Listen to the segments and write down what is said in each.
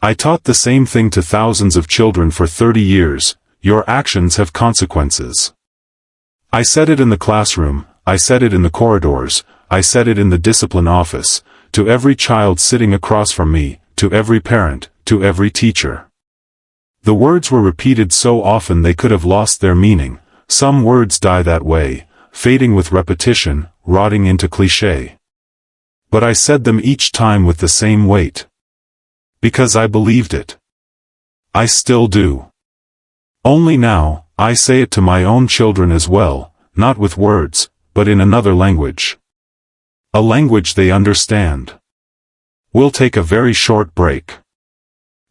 I taught the same thing to thousands of children for 30 years, your actions have consequences. I said it in the classroom, I said it in the corridors, I said it in the discipline office, to every child sitting across from me, to every parent, to every teacher. The words were repeated so often they could have lost their meaning. Some words die that way, fading with repetition, rotting into cliché. But I said them each time with the same weight. Because I believed it. I still do. Only now, I say it to my own children as well, not with words, but in another language. A language they understand. We'll take a very short break.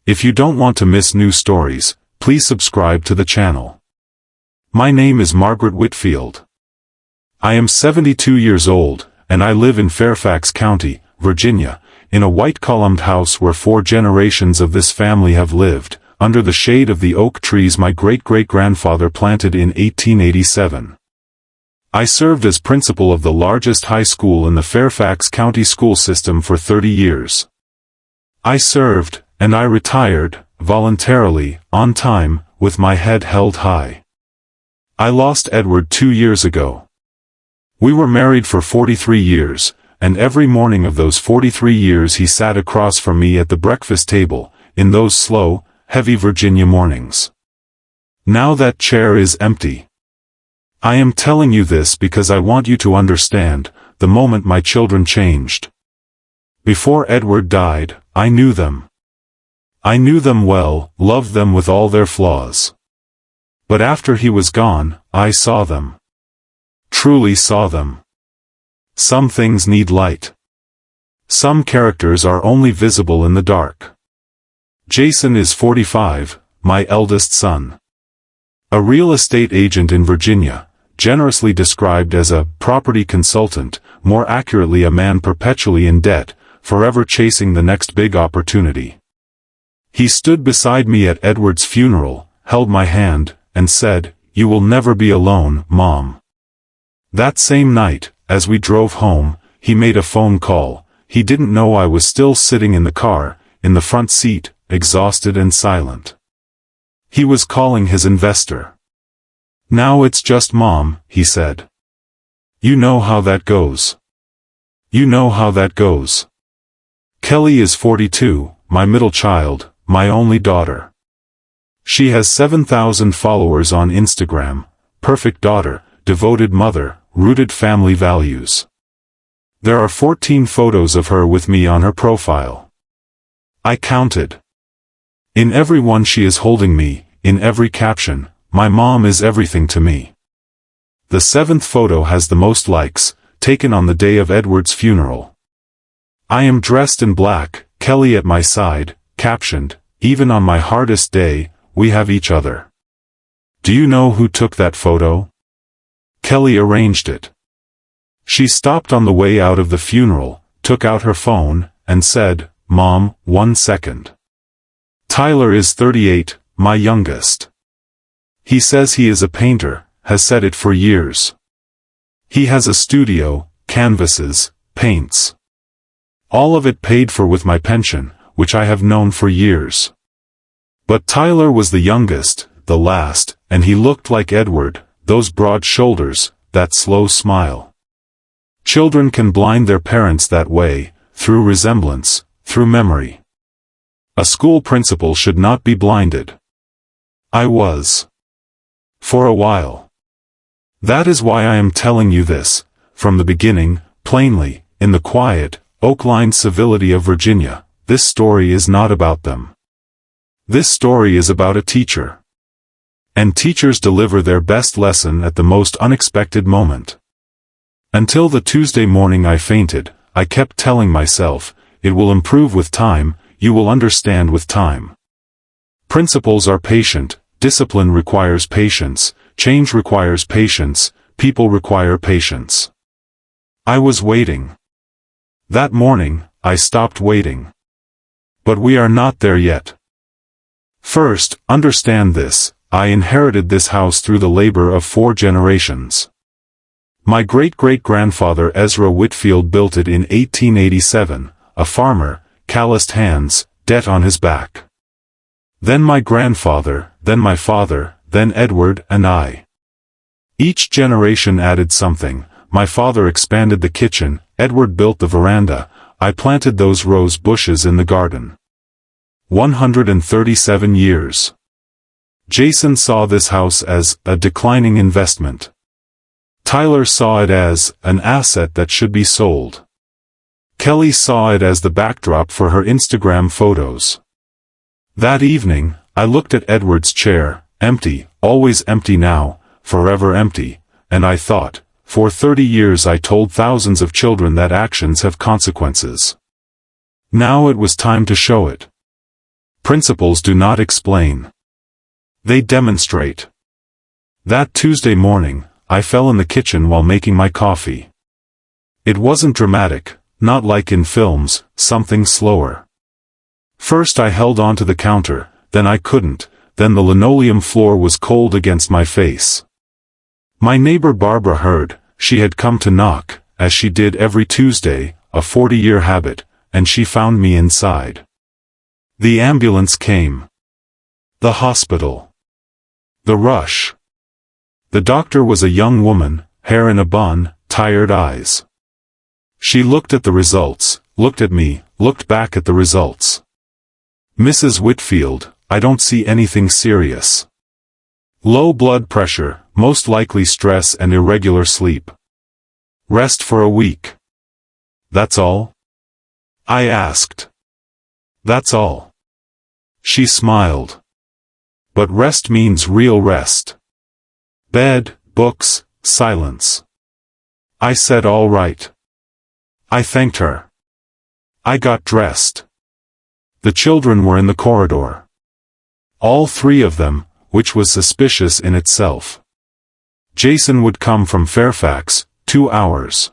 If you don't want to miss new stories, please subscribe to the channel. My name is Margaret Whitfield. I am 72 years old, and I live in Fairfax County, Virginia, in a white-columned house where 4 generations of this family have lived, under the shade of the oak trees my great-great-grandfather planted in 1887. I served as principal of the largest high school in the Fairfax County school system for 30 years. I served, and I retired, voluntarily, on time, with my head held high. I lost Edward 2 years ago. We were married for 43 years, and every morning of those 43 years he sat across from me at the breakfast table, in those slow, heavy Virginia mornings. Now that chair is empty. I am telling you this because I want you to understand, the moment my children changed. Before Edward died, I knew them. I knew them well, loved them with all their flaws. But after he was gone, I saw them. Truly saw them. Some things need light. Some characters are only visible in the dark. Jason is 45, my eldest son. A real estate agent in Virginia, generously described as a property consultant, more accurately a man perpetually in debt, forever chasing the next big opportunity. He stood beside me at Edward's funeral, held my hand, and said, "You will never be alone, Mom." That same night, as we drove home, he made a phone call. He didn't know I was still sitting in the car, in the front seat, exhausted and silent. He was calling his investor. "Now it's just Mom," he said. "You know how that goes. You know how that goes." Kelly is 42, my middle child, my only daughter. She has 7,000 followers on Instagram, perfect daughter, devoted mother, rooted family values. There are 14 photos of her with me on her profile. I counted. In every one she is holding me, in every caption, "My mom is everything to me." The 7th photo has the most likes, taken on the day of Edward's funeral. I am dressed in black, Kelly at my side, captioned, "Even on my hardest day, we have each other." Do you know who took that photo? Kelly arranged it. She stopped on the way out of the funeral, took out her phone, and said, "Mom, 1 second. Tyler is 38, my youngest. He says he is a painter, has said it for years. He has a studio, canvases, paints. All of it paid for with my pension, which I have known for years. But Tyler was the youngest, the last, and he looked like Edward, those broad shoulders, that slow smile. Children can blind their parents that way, through resemblance, through memory. A school principal should not be blinded. I was. For a while. That is why I am telling you this, from the beginning, plainly, in the quiet, oak-lined civility of Virginia. This story is not about them. This story is about a teacher. And teachers deliver their best lesson at the most unexpected moment. Until the Tuesday morning I fainted, I kept telling myself, it will improve with time, you will understand with time. Principals are patient, discipline requires patience, change requires patience, people require patience. I was waiting. That morning, I stopped waiting. But we are not there yet. First, understand this, I inherited this house through the labor of 4 generations. My great-great-grandfather Ezra Whitfield built it in 1887, a farmer, calloused hands, debt on his back. Then my grandfather, then my father, then Edward and I. Each generation added something. My father expanded the kitchen, Edward built the veranda, I planted those rose bushes in the garden. 137 years. Jason saw this house as a declining investment. Tyler saw it as an asset that should be sold. Kelly saw it as the backdrop for her Instagram photos. That evening, I looked at Edward's chair, empty, always empty now, forever empty, and I thought, for 30 years I told thousands of children that actions have consequences. Now it was time to show it. Principles do not explain. They demonstrate. That Tuesday morning, I fell in the kitchen while making my coffee. It wasn't dramatic, not like in films, something slower. First I held onto the counter, then I couldn't, then the linoleum floor was cold against my face. My neighbor Barbara heard, she had come to knock, as she did every Tuesday, a 40-year habit, and she found me inside. The ambulance came. The hospital. The rush. The doctor was a young woman, hair in a bun, tired eyes. She looked at the results, looked at me, looked back at the results. Mrs. Whitfield, I don't see anything serious. Low blood pressure, most likely stress and irregular sleep. Rest for a week. That's all? I asked. That's all. She smiled. But rest means real rest. Bed, books, silence. I said all right. I thanked her. I got dressed. The children were in the corridor. All three of them, which was suspicious in itself. Jason would come from Fairfax, 2 hours.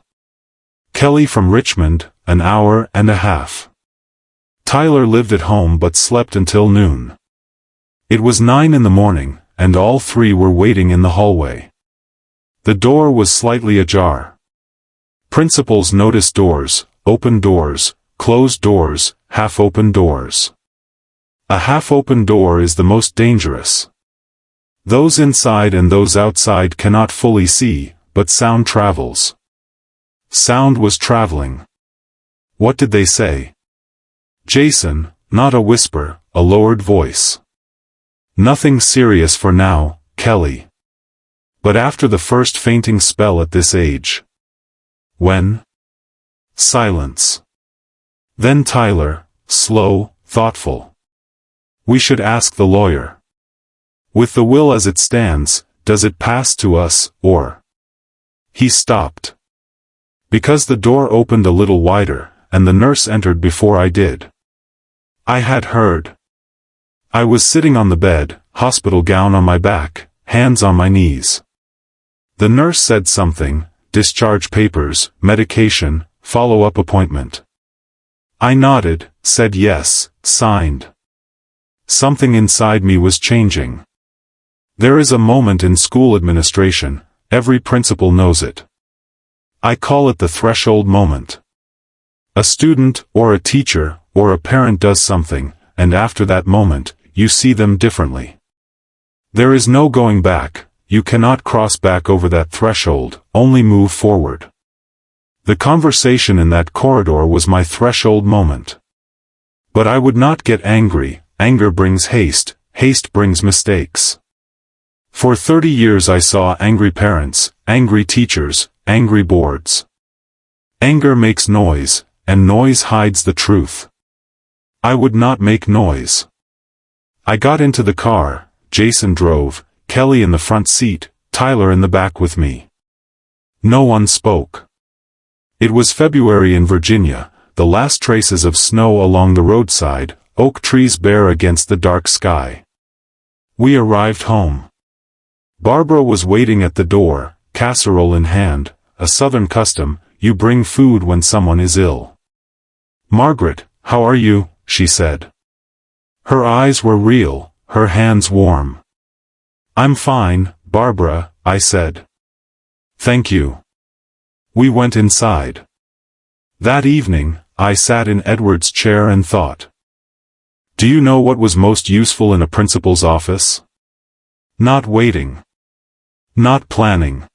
Kelly from Richmond, an hour and a half. Tyler lived at home but slept until noon. It was 9 in the morning, and all three were waiting in the hallway. The door was slightly ajar. Principals notice doors, open doors, closed doors, half-open doors. A half-open door is the most dangerous. Those inside and those outside cannot fully see, but sound travels. Sound was traveling. What did they say? Jason, not a whisper, a lowered voice. Nothing serious for now, Kelly. But after the first fainting spell at this age. When? Silence. Then Tyler, slow, thoughtful. We should ask the lawyer. With the will as it stands, does it pass to us, or? He stopped. Because the door opened a little wider, and the nurse entered before I did. I had heard. I was sitting on the bed, hospital gown on my back, hands on my knees. The nurse said something, discharge papers, medication, follow-up appointment. I nodded, said yes, signed. Something inside me was changing. There is a moment in school administration, every principal knows it. I call it the threshold moment. A student, or a teacher, or a parent does something, and after that moment, you see them differently. There is no going back, you cannot cross back over that threshold, only move forward. The conversation in that corridor was my threshold moment. But I would not get angry, anger brings haste, haste brings mistakes. For 30 years I saw angry parents, angry teachers, angry boards. Anger makes noise, and noise hides the truth. I would not make noise. I got into the car, Jason drove, Kelly in the front seat, Tyler in the back with me. No one spoke. It was February in Virginia, the last traces of snow along the roadside, oak trees bare against the dark sky. We arrived home. Barbara was waiting at the door, casserole in hand, a southern custom, you bring food when someone is ill. Margaret, how are you? She said. Her eyes were real, her hands warm. I'm fine, Barbara, I said. Thank you. We went inside. That evening, I sat in Edward's chair and thought. Do you know what was most useful in a principal's office? Not waiting. Not planning.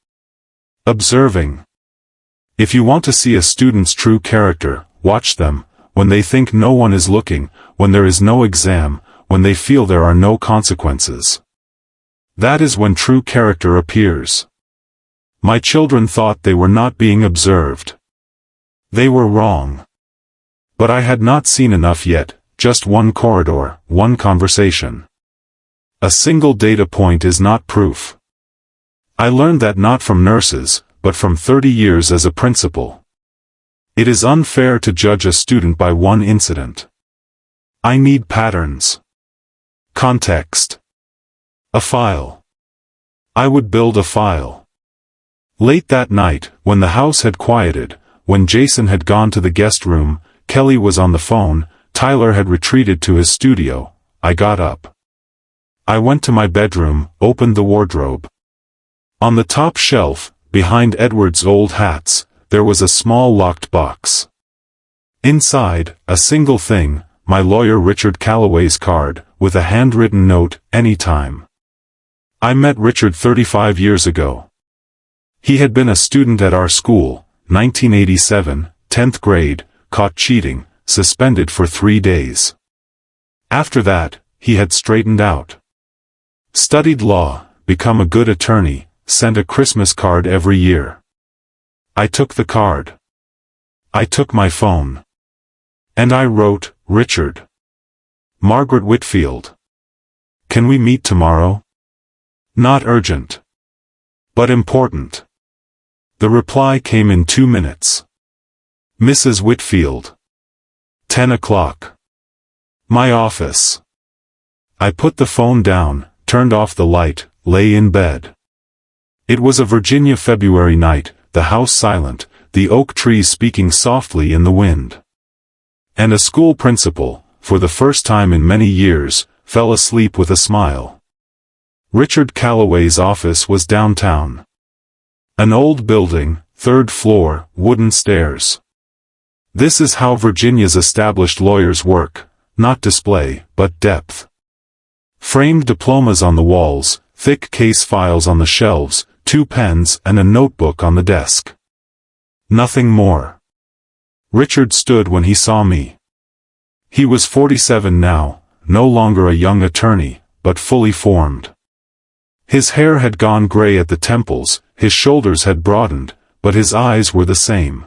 Observing. If you want to see a student's true character, watch them, when they think no one is looking, when there is no exam, when they feel there are no consequences. That is when true character appears. My children thought they were not being observed. They were wrong. But I had not seen enough yet, just one corridor, one conversation. A single data point is not proof. I learned that not from nurses, but from 30 years as a principal. It is unfair to judge a student by one incident. I need patterns. Context. A file. I would build a file. Late that night, when the house had quieted, when Jason had gone to the guest room, Kelly was on the phone, Tyler had retreated to his studio, I got up. I went to my bedroom, opened the wardrobe. On the top shelf, behind Edward's old hats, there was a small locked box. Inside, a single thing, my lawyer Richard Calloway's card, with a handwritten note, anytime. I met Richard 35 years ago. He had been a student at our school, 1987, 10th grade, caught cheating, suspended for 3 days. After that, he had straightened out. Studied law, become a good attorney, sent a Christmas card every year. I took the card. I took my phone. And I wrote, Richard. Margaret Whitfield. Can we meet tomorrow? Not urgent. But important. The reply came in 2 minutes. Mrs. Whitfield. 10 o'clock. My office. I put the phone down, turned off the light, lay in bed. It was a Virginia February night, the house silent, the oak trees speaking softly in the wind. And a school principal, for the first time in many years, fell asleep with a smile. Richard Calloway's office was downtown. An old building, 3rd floor, wooden stairs. This is how Virginia's established lawyers work, not display, but depth. Framed diplomas on the walls, thick case files on the shelves, 2 pens and a notebook on the desk. Nothing more. Richard stood when he saw me. He was 47 now, no longer a young attorney, but fully formed. His hair had gone gray at the temples, his shoulders had broadened, but his eyes were the same.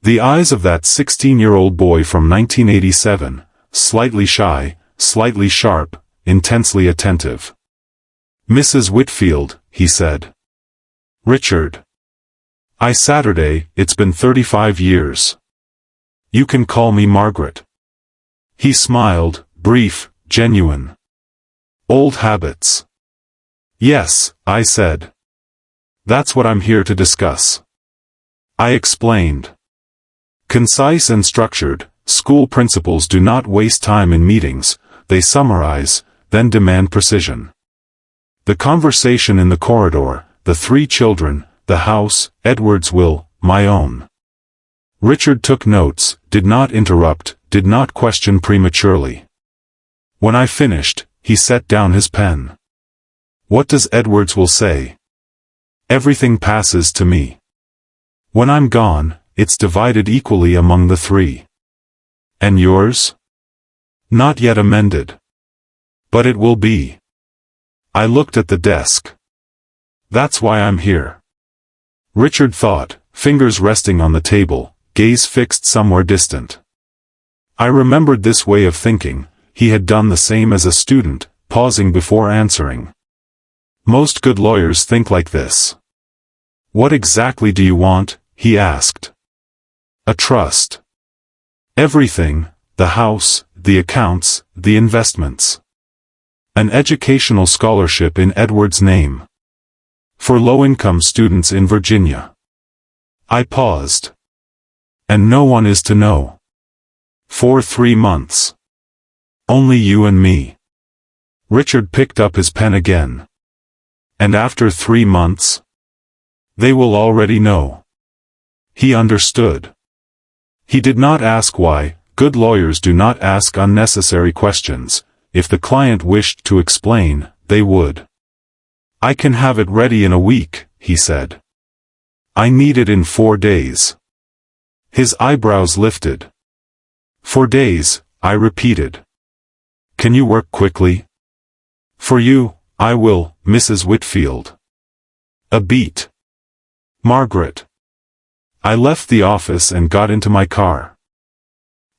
The eyes of that 16-year-old boy from 1987, slightly shy, slightly sharp, intensely attentive. Mrs. Whitfield, he said. Richard. Saturday, it's been 35 years. You can call me Margaret. He smiled, brief, genuine. Old habits. Yes, I said. That's what I'm here to discuss. I explained. Concise and structured, school principals do not waste time in meetings, they summarize, then demand precision. The conversation in the corridor, the 3 children, the house, Edward's will, my own. Richard took notes, did not interrupt, did not question prematurely. When I finished, he set down his pen. What does Edward's will say? Everything passes to me. When I'm gone, it's divided equally among the 3. And yours? Not yet amended. But it will be. I looked at the desk. That's why I'm here. Richard thought, fingers resting on the table, gaze fixed somewhere distant. I remembered this way of thinking, he had done the same as a student, pausing before answering. Most good lawyers think like this. What exactly do you want? He asked. A trust. Everything, the house, the accounts, the investments. An educational scholarship in Edward's name. For low-income students in Virginia. I paused. And no one is to know. For 3 months. Only you and me. Richard picked up his pen again. And after 3 months? They will already know. He understood. He did not ask why, Good lawyers do not ask unnecessary questions. If the client wished to explain, they would. I can have it ready in a week, he said. I need it in 4 days. His eyebrows lifted. 4 days, I repeated. Can you work quickly? For you, I will, Mrs. Whitfield. A beat. Margaret. I left the office and got into my car.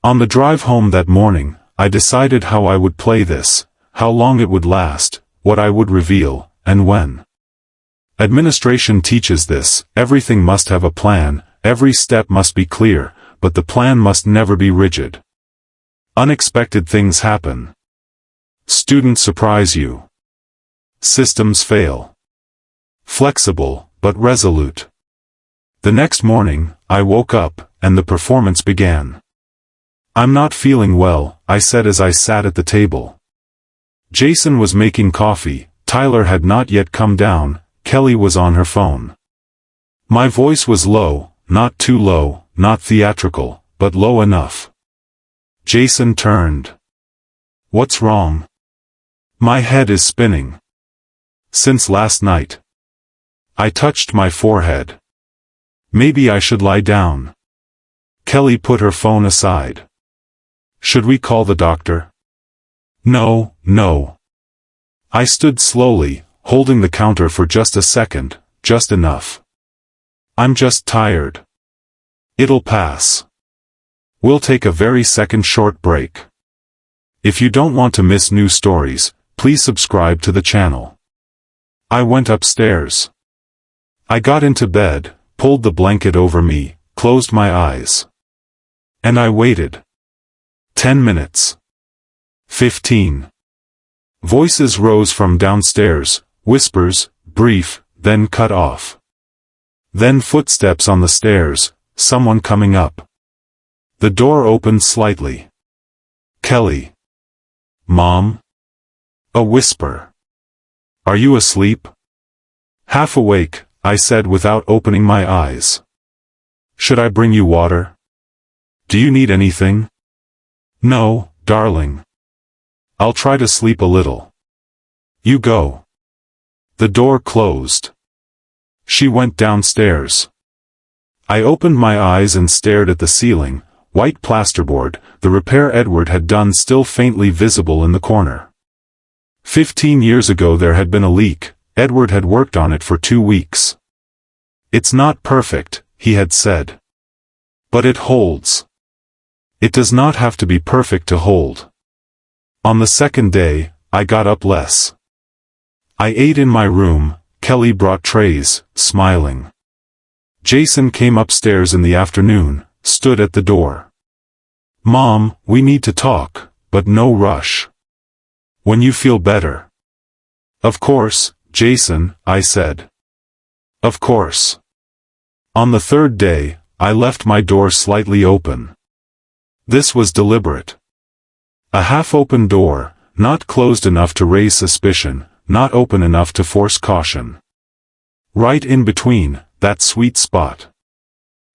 On the drive home that morning, I decided how I would play this, how long it would last, what I would reveal, and when. Administration teaches this: everything must have a plan, every step must be clear, but the plan must never be rigid. Unexpected things happen. Students surprise you. Systems fail. Flexible, but resolute. The next morning, I woke up, and the performance began. I'm not feeling well, I said as I sat at the table. Jason was making coffee, Tyler had not yet come down, Kelly was on her phone. My voice was low, not too low, not theatrical, but low enough. Jason turned. What's wrong? My head is spinning. Since last night. I touched my forehead. Maybe I should lie down. Kelly put her phone aside. Should we call the doctor? No, no. I stood slowly, holding the counter for just a second, just enough. I'm just tired. It'll pass. We'll take a very second short break. If you don't want to miss new stories, please subscribe to the channel. I went upstairs. I got into bed, pulled the blanket over me, closed my eyes. And I waited. 10 minutes. 15. Voices rose from downstairs, whispers, brief, then cut off. Then footsteps on the stairs, someone coming up. The door opened slightly. Kelly. Mom? A whisper. Are you asleep? Half awake, I said without opening my eyes. Should I bring you water? Do you need anything? No, darling. I'll try to sleep a little. You go. The door closed. She went downstairs. I opened my eyes and stared at the ceiling, white plasterboard, the repair Edward had done still faintly visible in the corner. 15 years ago there had been a leak, Edward had worked on it for 2 weeks. It's not perfect, he had said. But it holds. It does not have to be perfect to hold. On the second day, I got up less. I ate in my room, Kelly brought trays, smiling. Jason came upstairs in the afternoon, stood at the door. Mom, we need to talk, but no rush. When you feel better. Of course, Jason, I said. Of course. On the third day, I left my door slightly open. This was deliberate. A half-open door, not closed enough to raise suspicion, not open enough to force caution. Right in between, that sweet spot.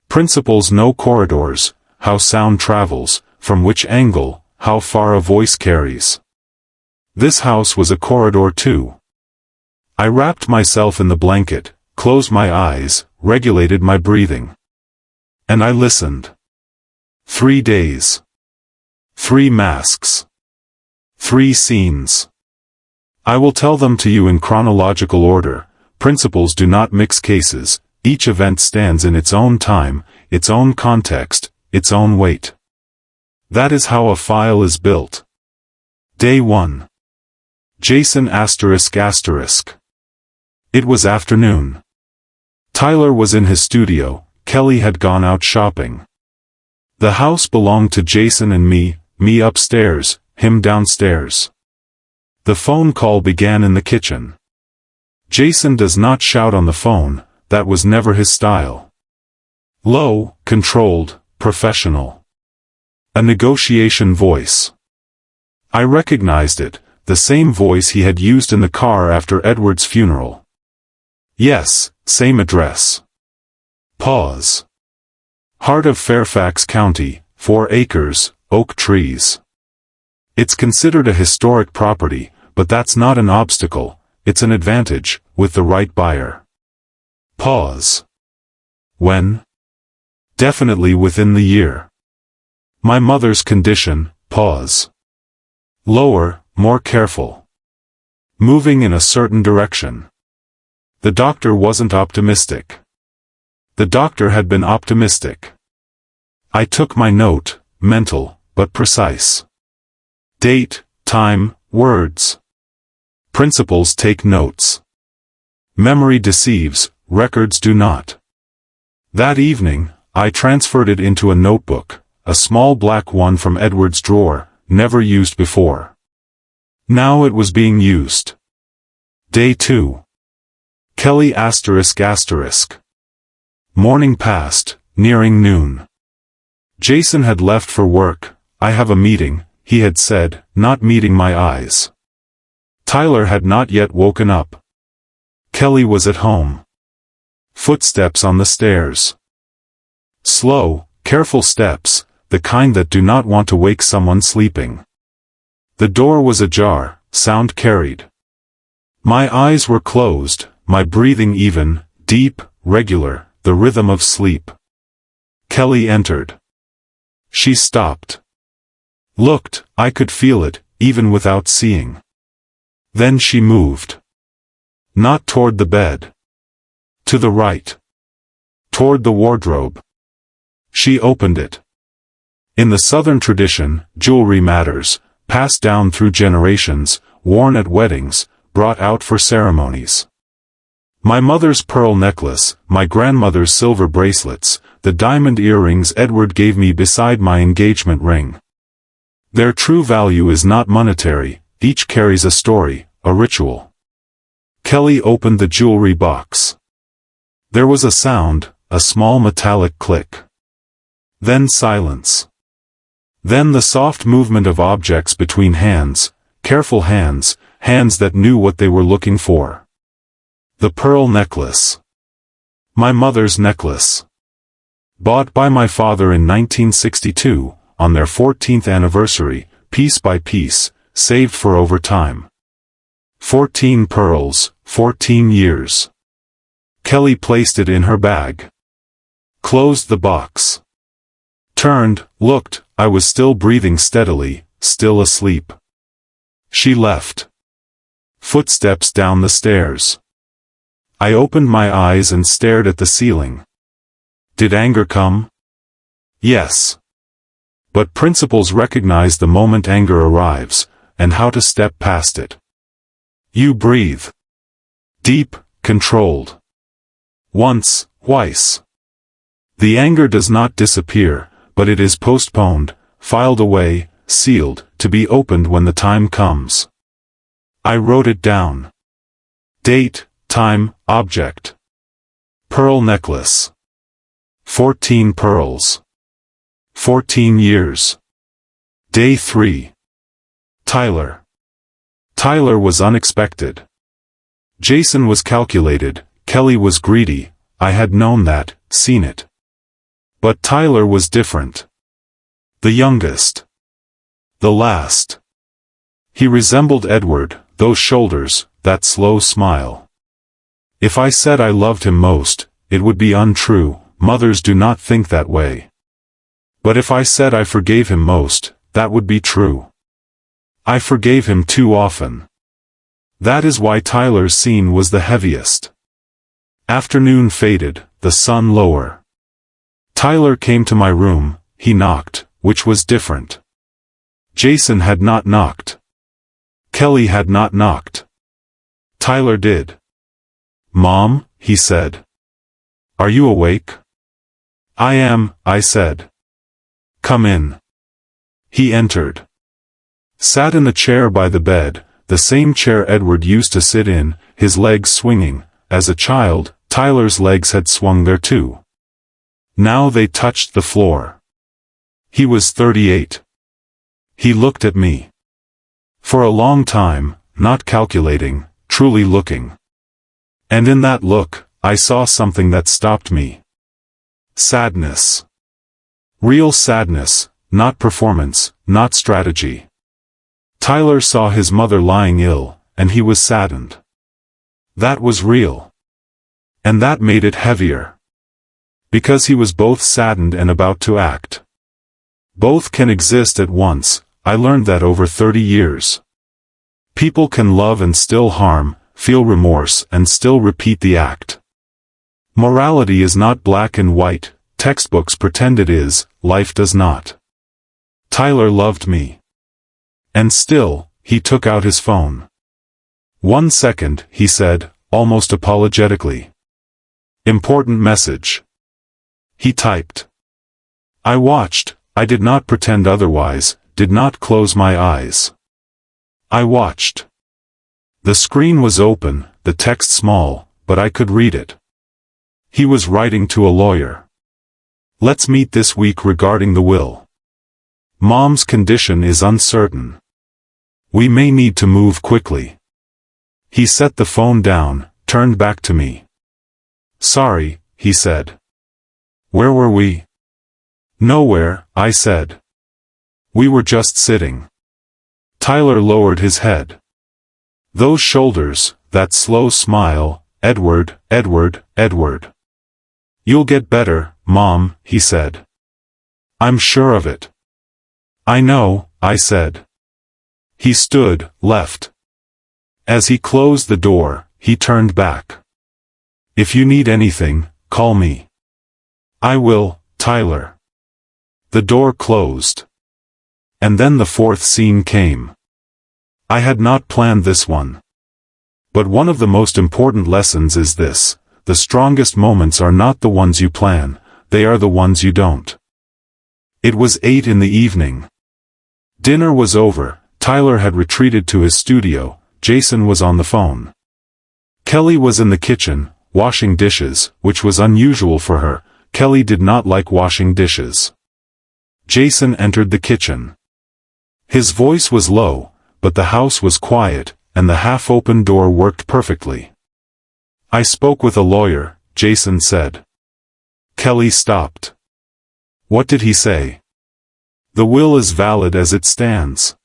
Principles know corridors, how sound travels, from which angle, how far a voice carries. This house was a corridor too. I wrapped myself in the blanket, closed my eyes, regulated my breathing. And I listened. 3 days. 3 masks. 3 scenes. I will tell them to you in chronological order. Principles do not mix cases, each event stands in its own time, its own context, its own weight. That is how a file is built. Day 1. Jason ***. It was afternoon. Tyler was in his studio, Kelly had gone out shopping. The house belonged to Jason and me upstairs, him downstairs. The phone call began in the kitchen. Jason does not shout on the phone, that was never his style. Low, controlled, professional. A negotiation voice. I recognized it, the same voice he had used in the car after Edward's funeral. Yes, same address. Pause. Heart of Fairfax County, 4 acres, oak trees. It's considered a historic property, but that's not an obstacle, it's an advantage, with the right buyer. Pause. When? Definitely within the year. My mother's condition, pause. Lower, more careful. Moving in a certain direction. The doctor wasn't optimistic. The doctor had been optimistic. I took my note, mental, but precise. Date, time, words. Principals take notes. Memory deceives, records do not. That evening, I transferred it into a notebook, a small black one from Edward's drawer, never used before. Now it was being used. Day 2. Kelly ***. Morning passed, nearing noon. Jason had left for work. I have a meeting, he had said, not meeting my eyes. Tyler had not yet woken up. Kelly was at home. Footsteps on the stairs. Slow, careful steps, the kind that do not want to wake someone sleeping. The door was ajar, sound carried. My eyes were closed, my breathing even, deep, regular, the rhythm of sleep. Kelly entered. She stopped. Looked, I could feel it, even without seeing. Then she moved. Not toward the bed. To the right. Toward the wardrobe. She opened it. In the Southern tradition, jewelry matters, passed down through generations, worn at weddings, brought out for ceremonies. My mother's pearl necklace, my grandmother's silver bracelets, the diamond earrings Edward gave me beside my engagement ring. Their true value is not monetary, each carries a story, a ritual. Kelly opened the jewelry box. There was a sound, a small metallic click. Then silence. Then the soft movement of objects between hands, careful hands, hands that knew what they were looking for. The pearl necklace. My mother's necklace. Bought by my father in 1962, on their 14th anniversary, piece by piece, saved for over time. 14 pearls, 14 years. Kelly placed it in her bag. Closed the box. Turned, looked, I was still breathing steadily, still asleep. She left. Footsteps down the stairs. I opened my eyes and stared at the ceiling. Did anger come? Yes. But principals recognize the moment anger arrives, and how to step past it. You breathe. Deep, controlled. Once, twice. The anger does not disappear, but it is postponed, filed away, sealed, to be opened when the time comes. I wrote it down. Date, time, object. Pearl necklace. 14 pearls. 14 years. Day 3. Tyler. Tyler was unexpected. Jason was calculated, Kelly was greedy, I had known that, seen it. But Tyler was different. The youngest. The last. He resembled Edward, those shoulders, that slow smile. If I said I loved him most, it would be untrue, mothers do not think that way. But if I said I forgave him most, that would be true. I forgave him too often. That is why Tyler's scene was the heaviest. Afternoon faded, the sun lower. Tyler came to my room, he knocked, which was different. Jason had not knocked. Kelly had not knocked. Tyler did. Mom, he said. Are you awake? I am, I said. Come in. He entered. Sat in the chair by the bed, the same chair Edward used to sit in, his legs swinging. As a child, Tyler's legs had swung there too. Now they touched the floor. He was 38. He looked at me. For a long time, not calculating, truly looking. And in that look, I saw something that stopped me. Sadness. Real sadness, not performance, not strategy. Tyler saw his mother lying ill, and he was saddened. That was real. And that made it heavier. Because he was both saddened and about to act. Both can exist at once. I learned that over 30 years. People can love and still harm, feel remorse and still repeat the act. Morality is not black and white, textbooks pretend it is, life does not. Tyler loved me. And still, he took out his phone. 1 second, he said, almost apologetically. Important message. He typed. I watched, I did not pretend otherwise, did not close my eyes. I watched. The screen was open, the text small, but I could read it. He was writing to a lawyer. Let's meet this week regarding the will. Mom's condition is uncertain. We may need to move quickly. He set the phone down, turned back to me. Sorry, he said. Where were we? Nowhere, I said. We were just sitting. Tyler lowered his head. Those shoulders, that slow smile, Edward, Edward, Edward. You'll get better, Mom, he said. I'm sure of it. I know, I said. He stood, left. As he closed the door, he turned back. If you need anything, call me. I will, Tyler. The door closed. And then the fourth scene came. I had not planned this one. But one of the most important lessons is this: the strongest moments are not the ones you plan, they are the ones you don't. It was 8 in the evening. Dinner was over, Tyler had retreated to his studio, Jason was on the phone. Kelly was in the kitchen, washing dishes, which was unusual for her. Kelly did not like washing dishes. Jason entered the kitchen. His voice was low, but the house was quiet, and the half-open door worked perfectly. I spoke with a lawyer, Jason said. Kelly stopped. What did he say? The will is valid as it stands.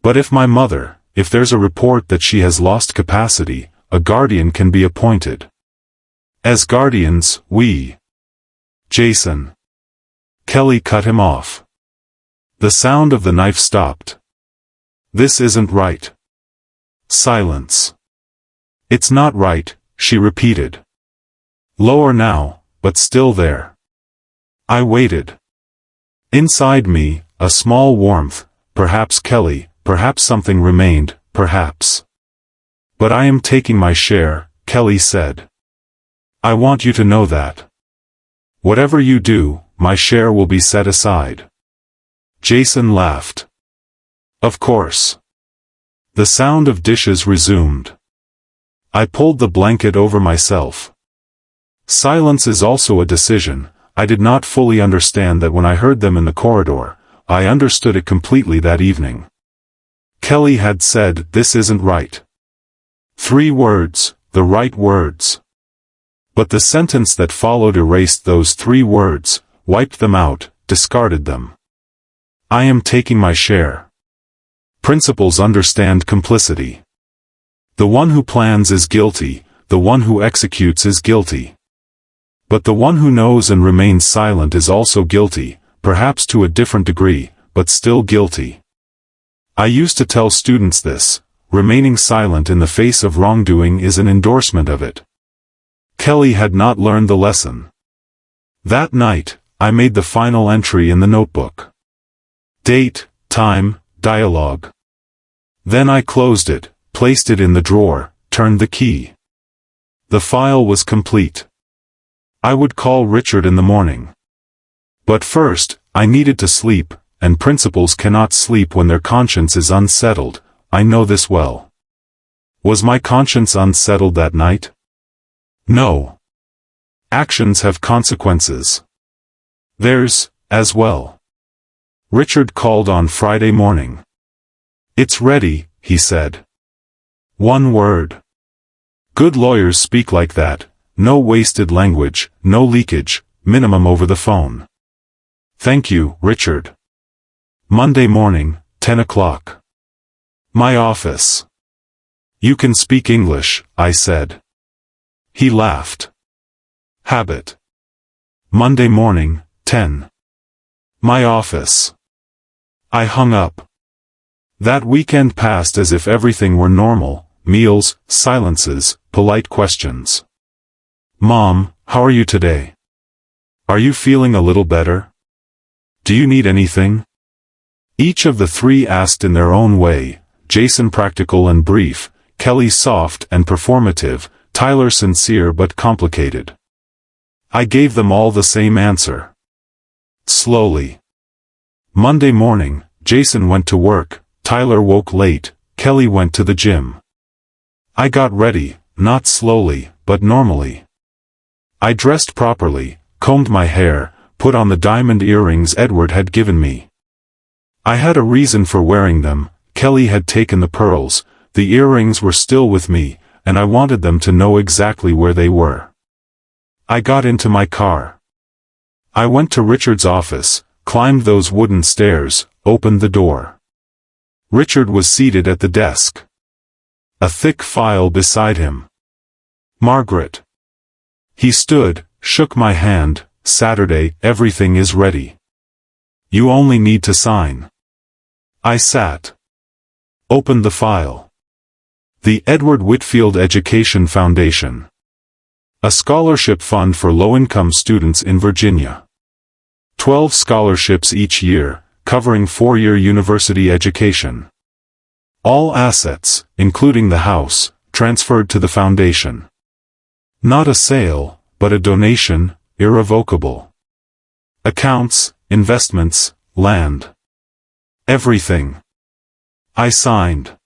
But if my mother, if there's a report that she has lost capacity, a guardian can be appointed. As guardians, we... Jason. Kelly cut him off. The sound of the knife stopped. This isn't right. Silence. It's not right, she repeated. Lower now, but still there. I waited. Inside me, a small warmth, perhaps Kelly, perhaps something remained, perhaps. But I am taking my share, Kelly said. I want you to know that. Whatever you do, my share will be set aside. Jason laughed. Of course. The sound of dishes resumed. I pulled the blanket over myself. Silence is also a decision. I did not fully understand that when I heard them in the corridor. I understood it completely that evening. Kelly had said, "This isn't right." 3 words, the right words. But the sentence that followed erased those 3 words, wiped them out, discarded them. I am taking my share. Principals understand complicity. The one who plans is guilty, the one who executes is guilty. But the one who knows and remains silent is also guilty, perhaps to a different degree, but still guilty. I used to tell students this: remaining silent in the face of wrongdoing is an endorsement of it. Kelly had not learned the lesson. That night, I made the final entry in the notebook. Date, time, dialogue. Then I closed it, placed it in the drawer, turned the key. The file was complete. I would call Richard in the morning. But first, I needed to sleep, and principals cannot sleep when their conscience is unsettled. I know this well. Was my conscience unsettled that night? No. Actions have consequences. Theirs, as well. Richard called on Friday morning. It's ready, he said. 1 word. Good lawyers speak like that. No wasted language, no leakage, minimum over the phone. Thank you, Richard. Monday morning, 10 o'clock. My office. You can speak English, I said. He laughed. Habit. Monday morning, 10. My office. I hung up. That weekend passed as if everything were normal, meals, silences, polite questions. Mom, how are you today? Are you feeling a little better? Do you need anything? Each of the three asked in their own way, Jason practical and brief, Kelly soft and performative, Tyler sincere but complicated. I gave them all the same answer. Slowly. Monday morning, Jason went to work, Tyler woke late, Kelly went to the gym. I got ready, not slowly, but normally. I dressed properly, combed my hair, put on the diamond earrings Edward had given me. I had a reason for wearing them. Kelly had taken the pearls, the earrings were still with me, and I wanted them to know exactly where they were. I got into my car. I went to Richard's office, climbed those wooden stairs, opened the door. Richard was seated at the desk. A thick file beside him. Margaret. He stood, shook my hand. Saturday, everything is ready. You only need to sign. I sat. Opened the file. The Edward Whitfield Education Foundation. A scholarship fund for low-income students in Virginia. 12 scholarships each year, covering 4-year university education. All assets, including the house, transferred to the foundation. Not a sale, but a donation, irrevocable. Accounts, investments, land. Everything. I signed.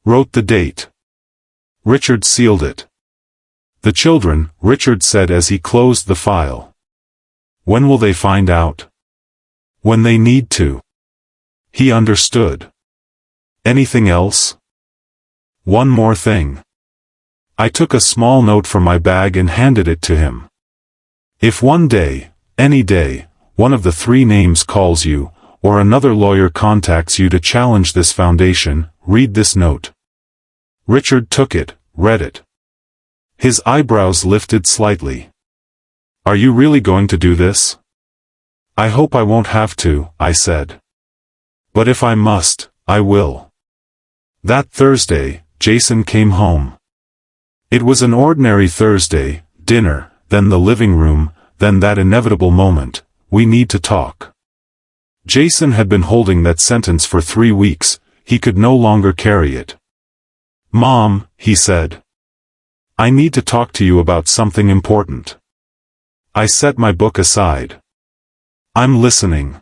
Wrote the date. Richard sealed it. The children, Richard said as he closed the file. When will they find out? When they need to. He understood. Anything else? One more thing. I took a small note from my bag and handed it to him. If one day, any day, one of the three names calls you, or another lawyer contacts you to challenge this foundation, read this note. Richard took it, read it. His eyebrows lifted slightly. Are you really going to do this? I hope I won't have to, I said. But if I must, I will. That Thursday, Jason came home. It was an ordinary Thursday, dinner, then the living room, then that inevitable moment, we need to talk. Jason had been holding that sentence for 3 weeks, he could no longer carry it. Mom, he said. I need to talk to you about something important. I set my book aside. I'm listening.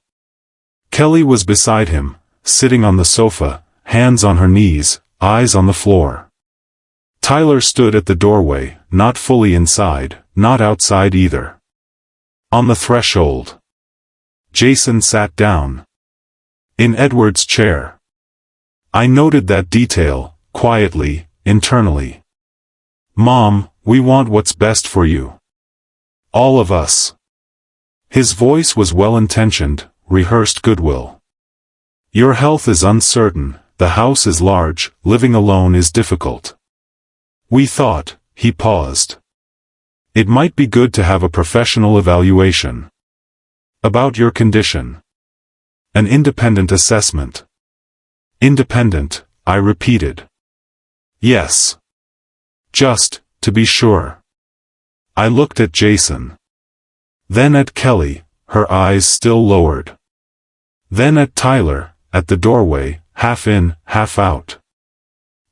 Kelly was beside him, sitting on the sofa, hands on her knees, eyes on the floor. Tyler stood at the doorway, not fully inside, not outside either. On the threshold. Jason sat down. In Edward's chair. I noted that detail, quietly, internally. Mom, we want what's best for you. All of us. His voice was well-intentioned, rehearsed goodwill. Your health is uncertain, the house is large, living alone is difficult. We thought, he paused. It might be good to have a professional evaluation. About your condition. An independent assessment. Independent, I repeated. Yes. Just, to be sure. I looked at Jason. Then at Kelly, her eyes still lowered. Then at Tyler, at the doorway, half in, half out.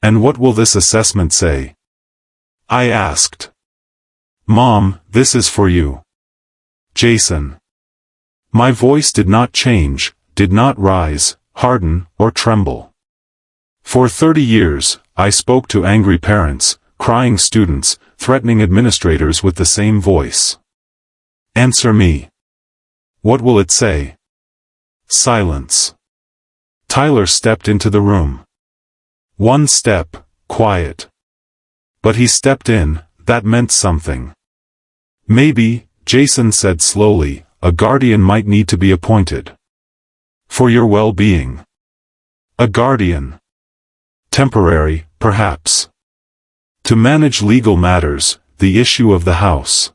And what will this assessment say? I asked. Mom, this is for you. Jason. My voice did not change, did not rise, harden, or tremble. For 30 years, I spoke to angry parents, crying students, threatening administrators with the same voice. Answer me. What will it say? Silence. Tyler stepped into the room. One step, quiet. But he stepped in, that meant something. Maybe, Jason said slowly, a guardian might need to be appointed. For your well-being. A guardian. Temporary, perhaps. To manage legal matters, the issue of the house.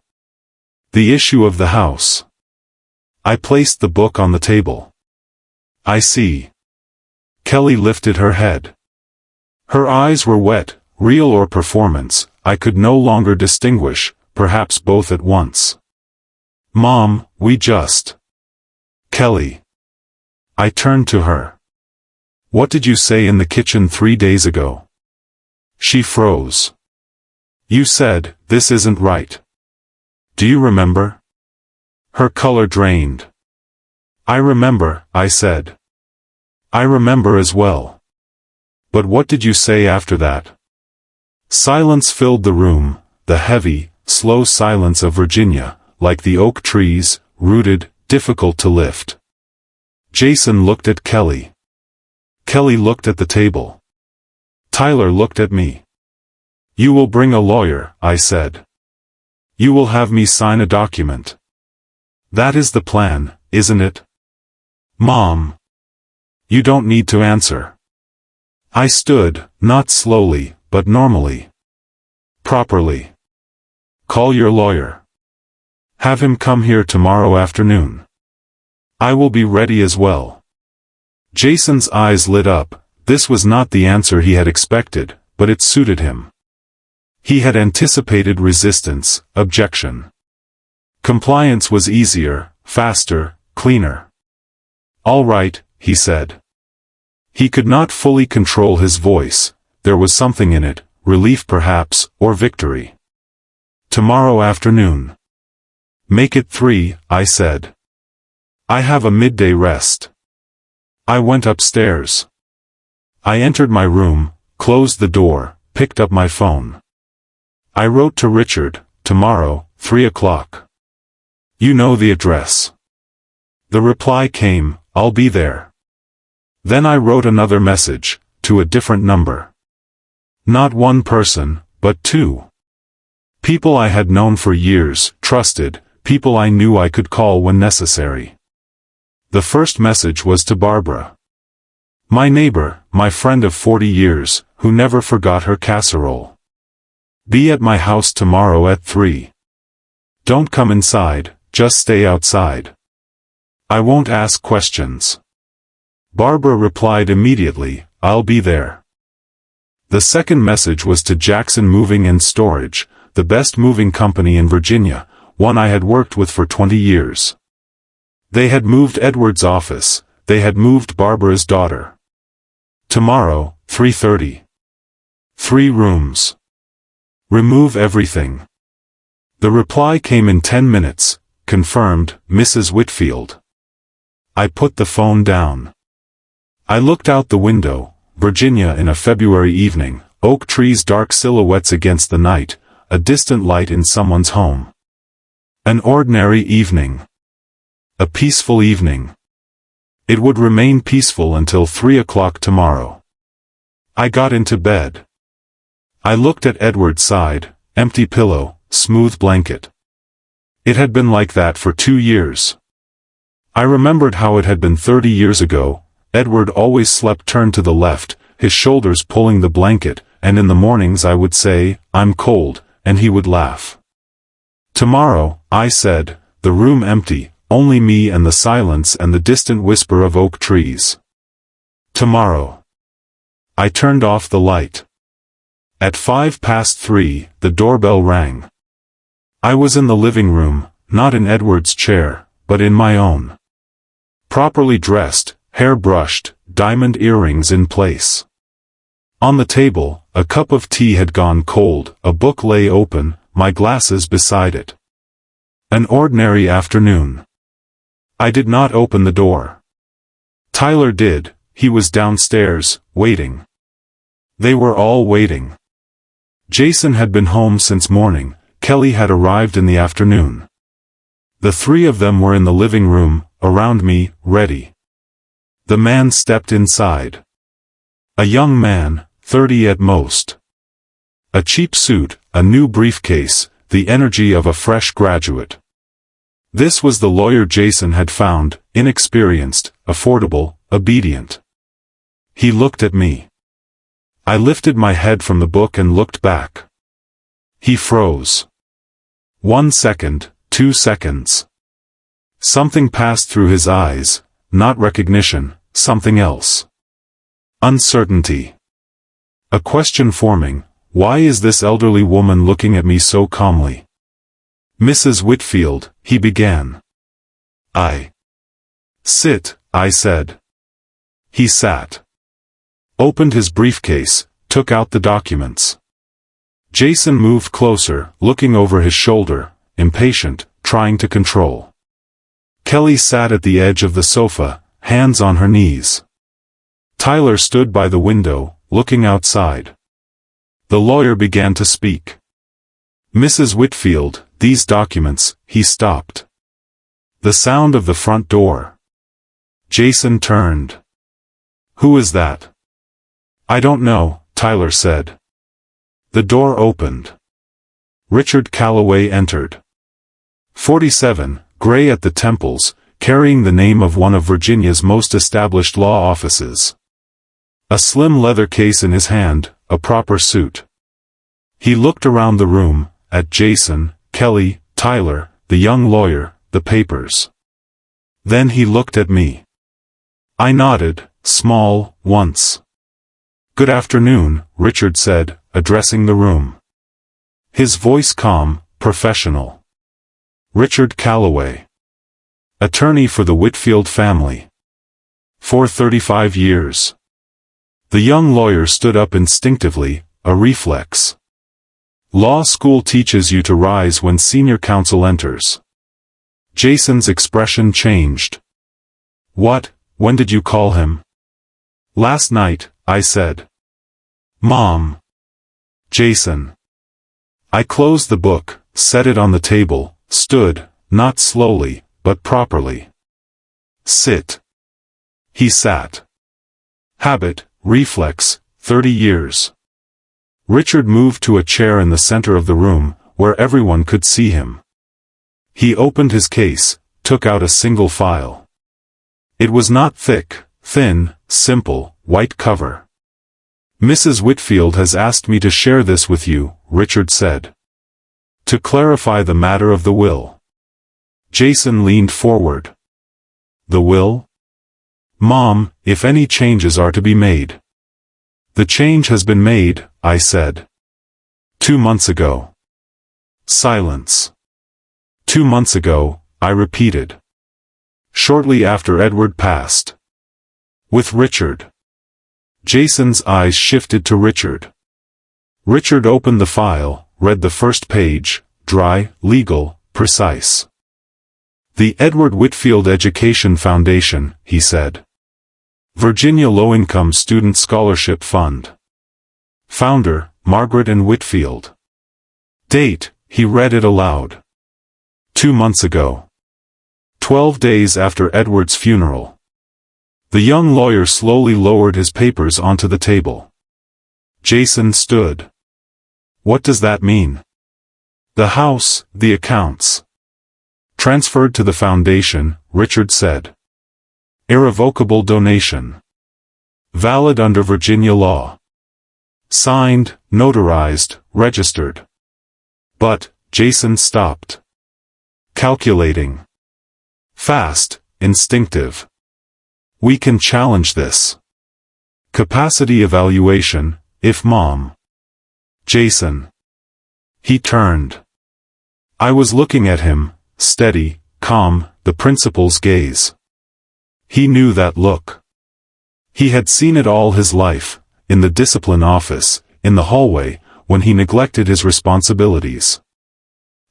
The issue of the house. I placed the book on the table. I see. Kelly lifted her head. Her eyes were wet, real or performance, I could no longer distinguish, perhaps both at once. Mom, we just... Kelly. I turned to her. What did you say in the kitchen 3 days ago? She froze. You said, this isn't right. Do you remember? Her color drained. I remember, I said. I remember as well. But what did you say after that? Silence filled the room, the heavy, slow silence of Virginia, like the oak trees, rooted, difficult to lift. Jason looked at Kelly. Kelly looked at the table. Tyler looked at me. You will bring a lawyer, I said. You will have me sign a document. That is the plan, isn't it? Mom. You don't need to answer. I stood, not slowly, but normally. Properly. Call your lawyer. Have him come here tomorrow afternoon. I will be ready as well. Jason's eyes lit up. This was not the answer he had expected, but it suited him. He had anticipated resistance, objection. Compliance was easier, faster, cleaner. All right, he said. He could not fully control his voice. There was something in it, relief perhaps, or victory. Tomorrow afternoon. Make it 3, I said. I have a midday rest. I went upstairs. I entered my room, closed the door, picked up my phone. I wrote to Richard, tomorrow, 3 o'clock. You know the address. The reply came, I'll be there. Then I wrote another message, to a different number. Not one person, but 2. People I had known for years, trusted, people I knew I could call when necessary. The first message was to Barbara. My neighbor, my friend of 40 years, who never forgot her casserole. Be at my house tomorrow at 3. Don't come inside, just stay outside. I won't ask questions. Barbara replied immediately, I'll be there. The second message was to Jackson Moving and Storage, the best moving company in Virginia, one I had worked with for 20 years. They had moved Edward's office, they had moved Barbara's daughter. Tomorrow, 3:30. 3 rooms. Remove everything. The reply came in 10 minutes, confirmed, Mrs. Whitfield. I put the phone down. I looked out the window, Virginia in a February evening, oak trees dark silhouettes against the night, a distant light in someone's home. An ordinary evening. A peaceful evening. It would remain peaceful until 3 o'clock tomorrow. I got into bed. I looked at Edward's side, empty pillow, smooth blanket. It had been like that for 2 years. I remembered how it had been 30 years ago. Edward always slept turned to the left, his shoulders pulling the blanket, and in the mornings I would say, I'm cold, and he would laugh. Tomorrow, I said, the room empty, only me and the silence and the distant whisper of oak trees. Tomorrow. I turned off the light. At 3:05, the doorbell rang. I was in the living room, not in Edward's chair, but in my own. Properly dressed, hair brushed, diamond earrings in place. On the table, a cup of tea had gone cold, a book lay open, my glasses beside it. An ordinary afternoon. I did not open the door. Tyler did, he was downstairs, waiting. They were all waiting. Jason had been home since morning, Kelly had arrived in the afternoon. The 3 of them were in the living room, around me, ready. The man stepped inside. A young man, 30 at most. A cheap suit, a new briefcase, the energy of a fresh graduate. This was the lawyer Jason had found, inexperienced, affordable, obedient. He looked at me. I lifted my head from the book and looked back. He froze. 1 second, 2 seconds. Something passed through his eyes, not recognition, something else. Uncertainty. A question forming, why is this elderly woman looking at me so calmly? Mrs. Whitfield, he began. Sit, I said. He sat. Opened his briefcase, took out the documents. Jason moved closer, looking over his shoulder, impatient, trying to control. Kelly sat at the edge of the sofa, hands on her knees. Tyler stood by the window, looking outside. The lawyer began to speak. Mrs. Whitfield, these documents, he stopped. The sound of the front door. Jason turned. Who is that? I don't know, Tyler said. The door opened. Richard Calloway entered. 47, gray at the temples, carrying the name of one of Virginia's most established law offices. A slim leather case in his hand, a proper suit. He looked around the room, at Jason, Kelly, Tyler, the young lawyer, the papers. Then he looked at me. I nodded, small, once. Good afternoon, Richard said, addressing the room. His voice calm, professional. Richard Calloway. Attorney for the Whitfield family. For 35 years. The young lawyer stood up instinctively, a reflex. Law school teaches you to rise when senior counsel enters. Jason's expression changed. What, when did you call him? Last night, I said. Mom. Jason. I closed the book, set it on the table, stood, not slowly, but properly. Sit. He sat. Habit, reflex, 30 years. Richard moved to a chair in the center of the room, where everyone could see him. He opened his case, took out a single file. It was not thick, thin, simple, white cover. Mrs. Whitfield has asked me to share this with you, Richard said. To clarify the matter of the will. Jason leaned forward. The will? Mom, if any changes are to be made. The change has been made, I said. 2 months ago. Silence. 2 months ago, I repeated. Shortly after Edward passed. With Richard. Jason's eyes shifted to Richard. Richard opened the file, read the first page, dry, legal, precise. The Edward Whitfield Education Foundation, he said. Virginia Low-Income Student Scholarship Fund. Founder, Margaret and Whitfield. Date, he read it aloud. 2 months ago. 12 days after Edward's funeral. The young lawyer slowly lowered his papers onto the table. Jason stood. What does that mean? The house, the accounts. Transferred to the foundation, Richard said. Irrevocable donation. Valid under Virginia law. Signed, notarized, registered. But, Jason stopped. Calculating. Fast, instinctive. We can challenge this. Capacity evaluation, if Mom. Jason. He turned. I was looking at him, steady, calm, the principal's gaze. He knew that look. He had seen it all his life, in the discipline office, in the hallway, when he neglected his responsibilities.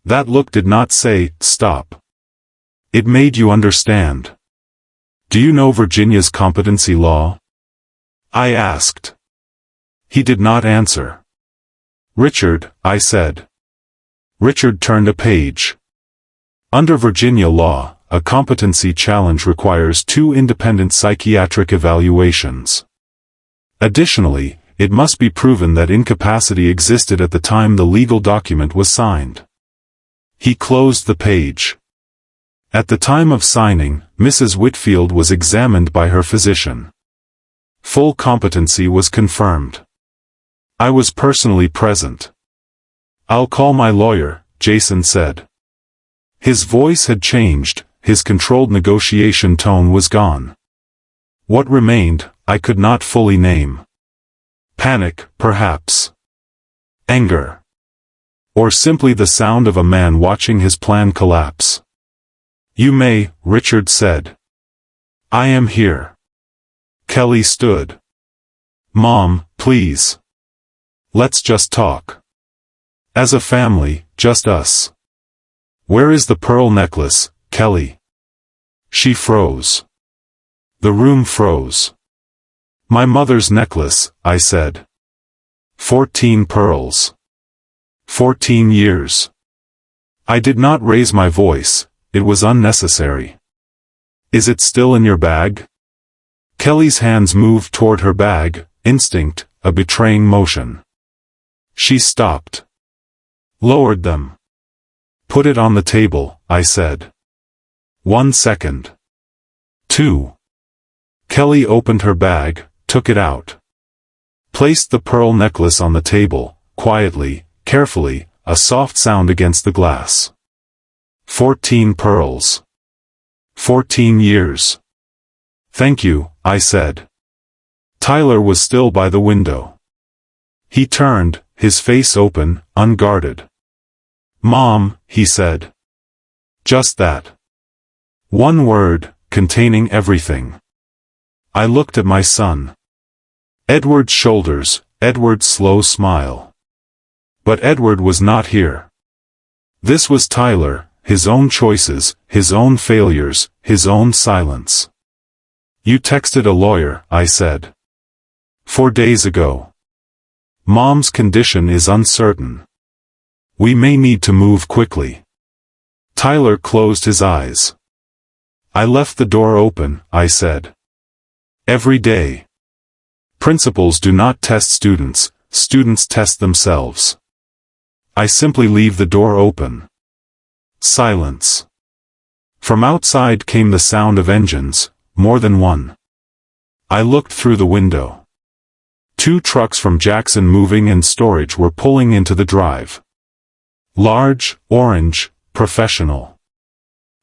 That look did not say, stop. It made you understand. Do you know Virginia's competency law? I asked. He did not answer. Richard, I said. Richard turned a page. Under Virginia law, a competency challenge requires 2 independent psychiatric evaluations. Additionally, it must be proven that incapacity existed at the time the legal document was signed. He closed the page. At the time of signing, Mrs. Whitfield was examined by her physician. Full competency was confirmed. I was personally present. "I'll call my lawyer," Jason said. His voice had changed, his controlled negotiation tone was gone. What remained, I could not fully name. Panic, perhaps. Anger. Or simply the sound of a man watching his plan collapse. "You may," Richard said. "I am here." Kelly stood. "Mom, please. Let's just talk. As a family, just us." "Where is the pearl necklace, Kelly?" She froze. The room froze. "My mother's necklace," I said. 14 pearls. 14 years. I did not raise my voice, it was unnecessary. "Is it still in your bag?" Kelly's hands moved toward her bag, instinct, a betraying motion. She stopped. Lowered them. "Put it on the table," I said. 1 second. 2. Kelly opened her bag, took it out. Placed the pearl necklace on the table, quietly, carefully, a soft sound against the glass. 14 pearls. 14 years. "Thank you," I said. Tyler was still by the window. He turned, his face open, unguarded. "Mom," he said. Just that. One word, containing everything. I looked at my son. Edward's shoulders, Edward's slow smile. But Edward was not here. This was Tyler, his own choices, his own failures, his own silence. "You texted a lawyer," I said. 4 days ago. "Mom's condition is uncertain. We may need to move quickly." Tyler closed his eyes. "I left the door open," I said. "Every day. Principals do not test students, students test themselves. I simply leave the door open." Silence. From outside came the sound of engines, more than one. I looked through the window. 2 trucks from Jackson Moving and Storage were pulling into the drive. Large, orange, professional.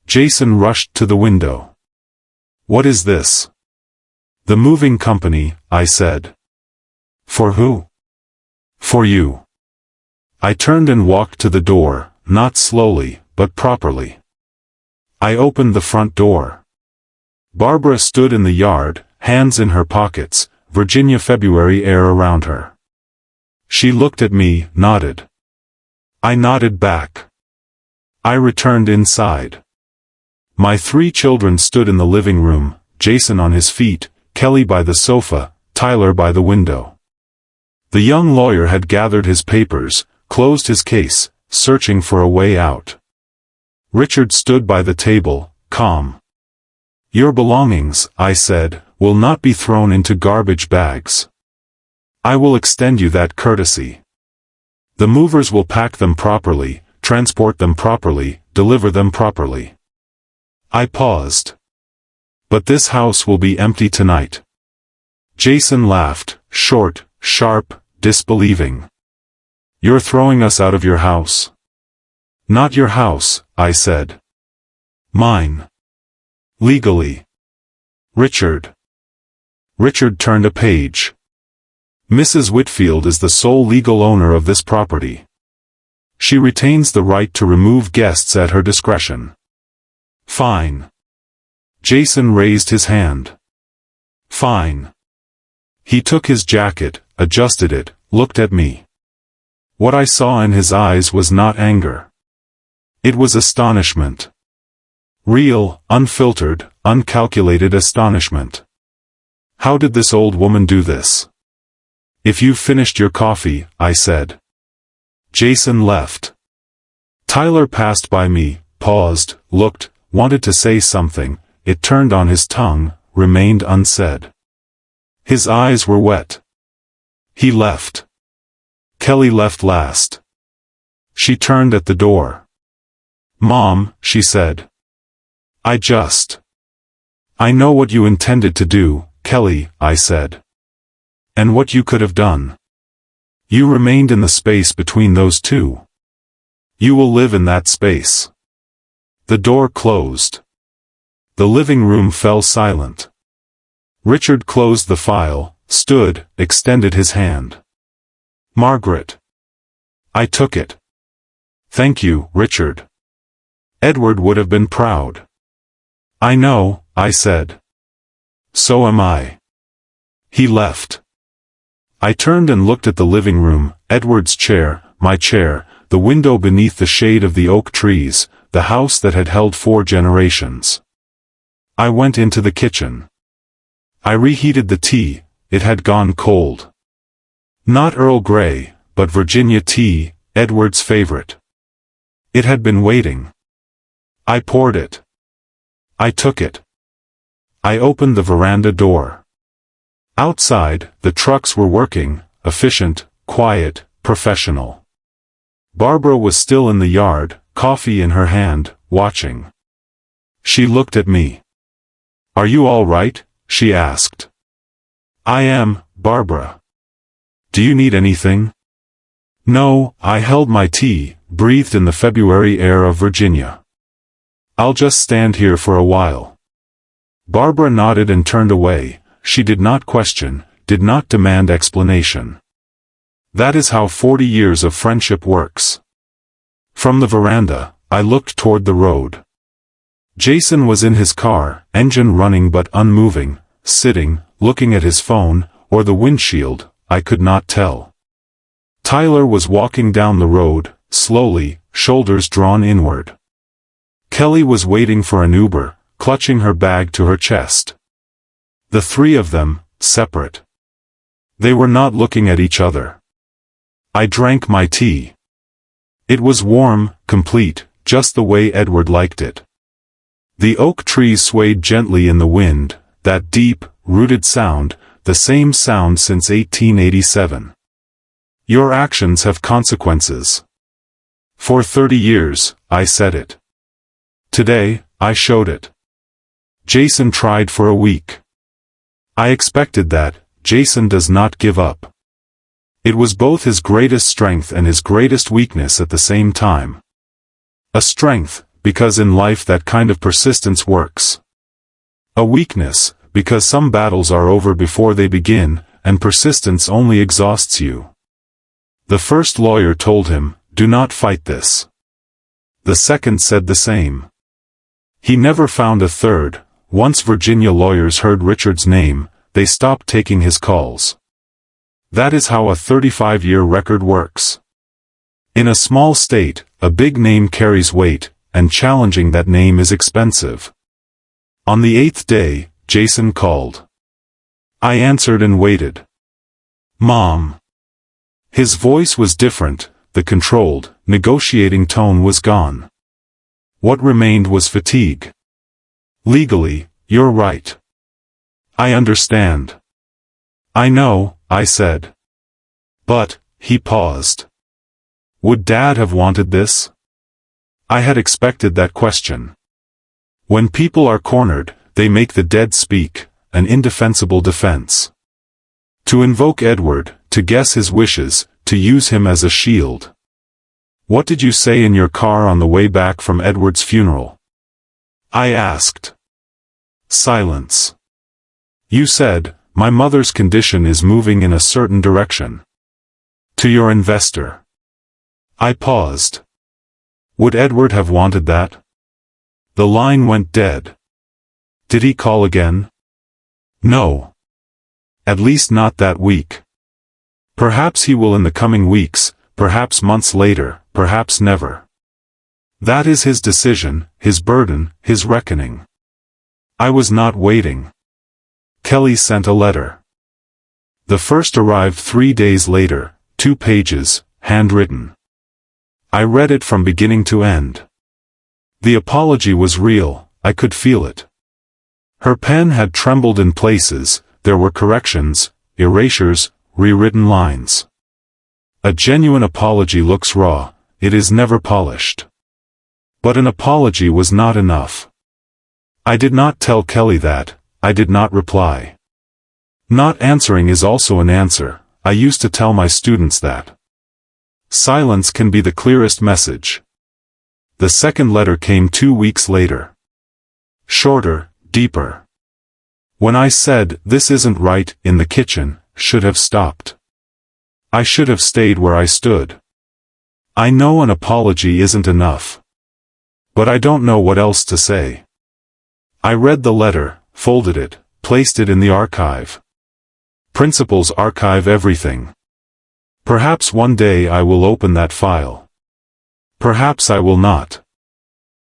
Jason rushed to the window. "What is this?" "The moving company," I said. "For who?" "For you." I turned and walked to the door, not slowly, but properly. I opened the front door. Barbara stood in the yard, hands in her pockets, Virginia February air around her. She looked at me, nodded. I nodded back. I returned inside. My 3 children stood in the living room, Jason on his feet, Kelly by the sofa, Tyler by the window. The young lawyer had gathered his papers, closed his case, searching for a way out. Richard stood by the table, calm. "Your belongings," I said, "will not be thrown into garbage bags. I will extend you that courtesy. The movers will pack them properly, transport them properly, deliver them properly." I paused. "But this house will be empty tonight." Jason laughed, short, sharp, disbelieving. "You're throwing us out of your house?" "Not your house," I said. "Mine. Legally." "Richard." Richard turned a page. "Mrs. Whitfield is the sole legal owner of this property. She retains the right to remove guests at her discretion." "Fine." Jason raised his hand. "Fine." He took his jacket, adjusted it, looked at me. What I saw in his eyes was not anger. It was astonishment. Real, unfiltered, uncalculated astonishment. How did this old woman do this? "If you've finished your coffee," I said. Jason left. Tyler passed by me, paused, looked, wanted to say something, it turned on his tongue, remained unsaid. His eyes were wet. He left. Kelly left last. She turned at the door. "Mom," she said. I know what you intended to do, Kelly, I said. And what you could have done. You remained in the space between those two. You will live in that space. The door closed. The living room fell silent. Richard closed the file, stood, extended his hand. Margaret. I took it. Thank you, Richard. Edward would have been proud. I know, I said. So am I. He left. I turned and looked at the living room, Edward's chair, my chair, the window beneath the shade of the oak trees, the house that had held 4 generations. I went into the kitchen. I reheated the tea, it had gone cold. Not Earl Grey, but Virginia tea, Edward's favorite. It had been waiting. I poured it. I took it. I opened the veranda door. Outside, the trucks were working, efficient, quiet, professional. Barbara was still in the yard, coffee in her hand, watching. She looked at me. Are you all right? She asked. I am, Barbara. Do you need anything? No, I held my tea, breathed in the February air of Virginia. I'll just stand here for a while. Barbara nodded and turned away. She did not question, did not demand explanation. That is how 40 years of friendship works. From the veranda, I looked toward the road. Jason was in his car, engine running but unmoving, sitting, looking at his phone, or the windshield, I could not tell. Tyler was walking down the road, slowly, shoulders drawn inward. Kelly was waiting for an Uber, clutching her bag to her chest. The 3 of them, separate. They were not looking at each other. I drank my tea. It was warm, complete, just the way Edward liked it. The oak trees swayed gently in the wind, that deep, rooted sound, the same sound since 1887. Your actions have consequences. For 30 years, I said it. Today, I showed it. Jason tried for a week. I expected that. Jason does not give up. It was both his greatest strength and his greatest weakness at the same time. A strength, because in life that kind of persistence works. A weakness, because some battles are over before they begin, and persistence only exhausts you. The first lawyer told him, do not fight this. The second said the same. He never found a third. Once Virginia lawyers heard Richard's name, they stopped taking his calls. That is how a 35-year record works. In a small state, a big name carries weight, and challenging that name is expensive. On the 8th day, Jason called. I answered and waited. Mom. His voice was different, the controlled, negotiating tone was gone. What remained was fatigue. Legally, you're right. I understand. I know, I said. But, he paused. Would Dad have wanted this? I had expected that question. When people are cornered, they make the dead speak, an indefensible defense. To invoke Edward, to guess his wishes, to use him as a shield. What did you say in your car on the way back from Edward's funeral? I asked. Silence. You said, my mother's condition is moving in a certain direction. To your investor. I paused. Would Edward have wanted that? The line went dead. Did he call again? No. At least not that week. Perhaps he will in the coming weeks, perhaps months later, perhaps never. That is his decision, his burden, his reckoning. I was not waiting. Kelly sent a letter. The first arrived 3 days later, 2 pages, handwritten. I read it from beginning to end. The apology was real, I could feel it. Her pen had trembled in places, there were corrections, erasures, rewritten lines. A genuine apology looks raw, it is never polished. But an apology was not enough. I did not tell Kelly that. I did not reply. Not answering is also an answer. I used to tell my students that. Silence can be the clearest message. The second letter came 2 weeks later. Shorter, deeper. When I said, "This isn't right," in the kitchen, should have stopped. I should have stayed where I stood. I know an apology isn't enough. But I don't know what else to say. I read the letter, folded it, placed it in the archive. Principals archive everything. Perhaps one day I will open that file. Perhaps I will not.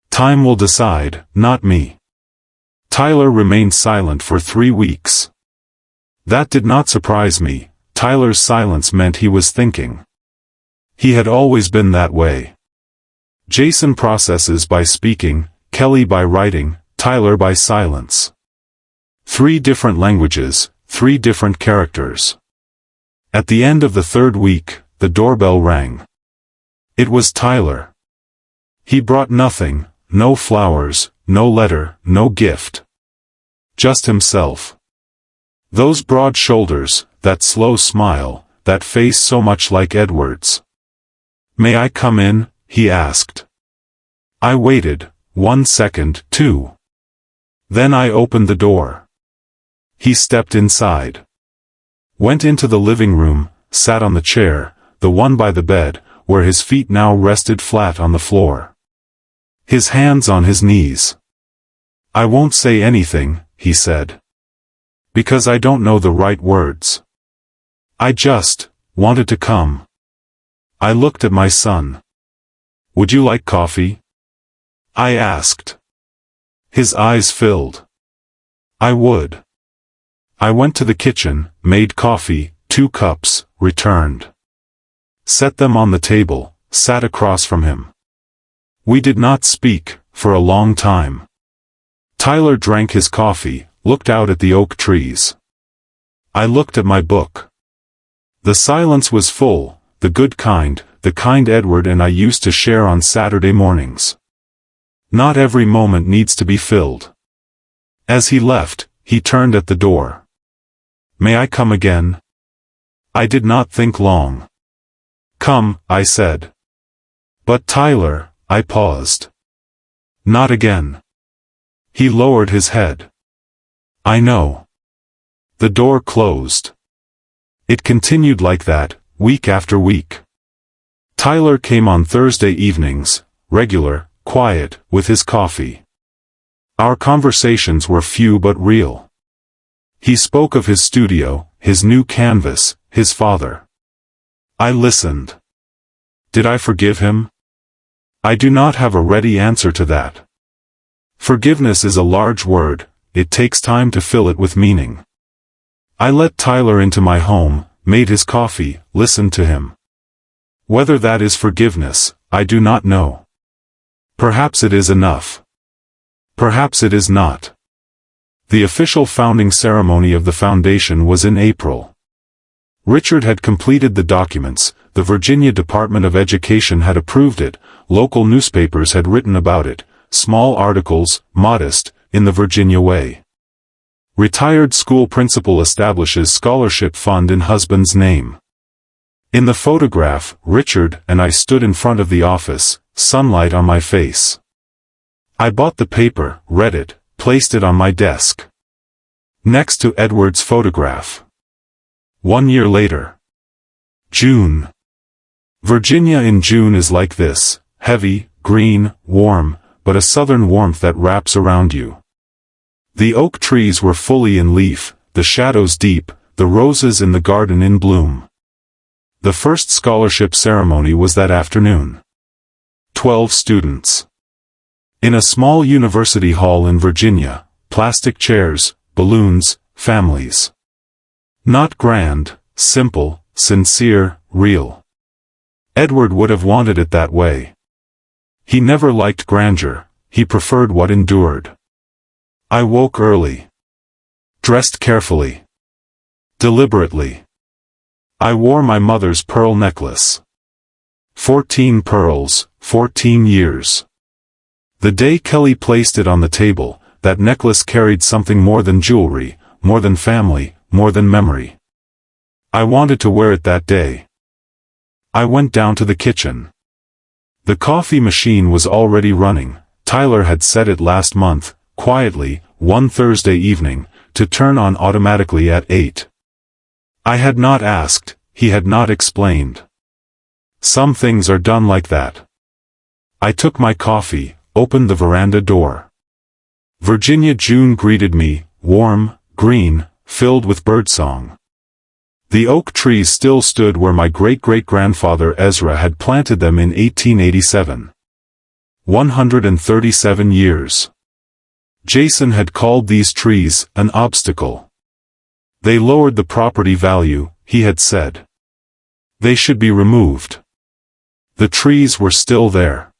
Time will decide, not me. Tyler remained silent for 3 weeks. That did not surprise me. Tyler's silence meant he was thinking. He had always been that way. Jason processes by speaking, Kelly by writing, Tyler by silence. 3 different languages, 3 different characters. At the end of the 3rd week, the doorbell rang. It was Tyler. He brought nothing, no flowers, no letter, no gift. Just himself. Those broad shoulders, that slow smile, that face so much like Edward's. "May I come in?" he asked. I waited, 1 second, 2. Then I opened the door. He stepped inside. Went into the living room, sat on the chair, the one by the bed, where his feet now rested flat on the floor. His hands on his knees. "I won't say anything," he said. "Because I don't know the right words. I just wanted to come." I looked at my son. "Would you like coffee?" I asked. His eyes filled. "I would." I went to the kitchen, made coffee, 2 cups, returned. Set them on the table, sat across from him. We did not speak, for a long time. Tyler drank his coffee, looked out at the oak trees. I looked at my book. The silence was full, the good kind, the kind Edward and I used to share on Saturday mornings. Not every moment needs to be filled. As he left, he turned at the door. "May I come again?" I did not think long. "Come," I said. "But Tyler," I paused. "Not again." He lowered his head. "I know." The door closed. It continued like that, week after week. Tyler came on Thursday evenings, regular, quiet, with his coffee. Our conversations were few but real. He spoke of his studio, his new canvas, his father. I listened. Did I forgive him? I do not have a ready answer to that. Forgiveness is a large word, it takes time to fill it with meaning. I let Tyler into my home, made his coffee, listened to him. Whether that is forgiveness, I do not know. Perhaps it is enough. Perhaps it is not. The official founding ceremony of the foundation was in April. Richard had completed the documents, the Virginia Department of Education had approved it, local newspapers had written about it, small articles, modest, in the Virginia way. Retired school principal establishes scholarship fund in husband's name. In the photograph, Richard and I stood in front of the office, sunlight on my face. I bought the paper, read it, placed it on my desk. Next to Edward's photograph. 1 year later. June. Virginia in June is like this, heavy, green, warm, but a southern warmth that wraps around you. The oak trees were fully in leaf, the shadows deep, the roses in the garden in bloom. The first scholarship ceremony was that afternoon. 12 students. In a small university hall in Virginia, plastic chairs, balloons, families. Not grand, simple, sincere, real. Edward would have wanted it that way. He never liked grandeur, he preferred what endured. I woke early. Dressed carefully. Deliberately. I wore my mother's pearl necklace. 14 pearls, 14 years. The day Kelly placed it on the table, that necklace carried something more than jewelry, more than family, more than memory. I wanted to wear it that day. I went down to the kitchen. The coffee machine was already running. Tyler had set it last month, quietly, one Thursday evening, to turn on automatically at 8. I had not asked, he had not explained. Some things are done like that. I took my coffee, opened the veranda door. Virginia June greeted me, warm, green, filled with birdsong. The oak trees still stood where my great-great-grandfather Ezra had planted them in 1887. 137 years. Jason had called these trees an obstacle. They lowered the property value, he had said. They should be removed. The trees were still there.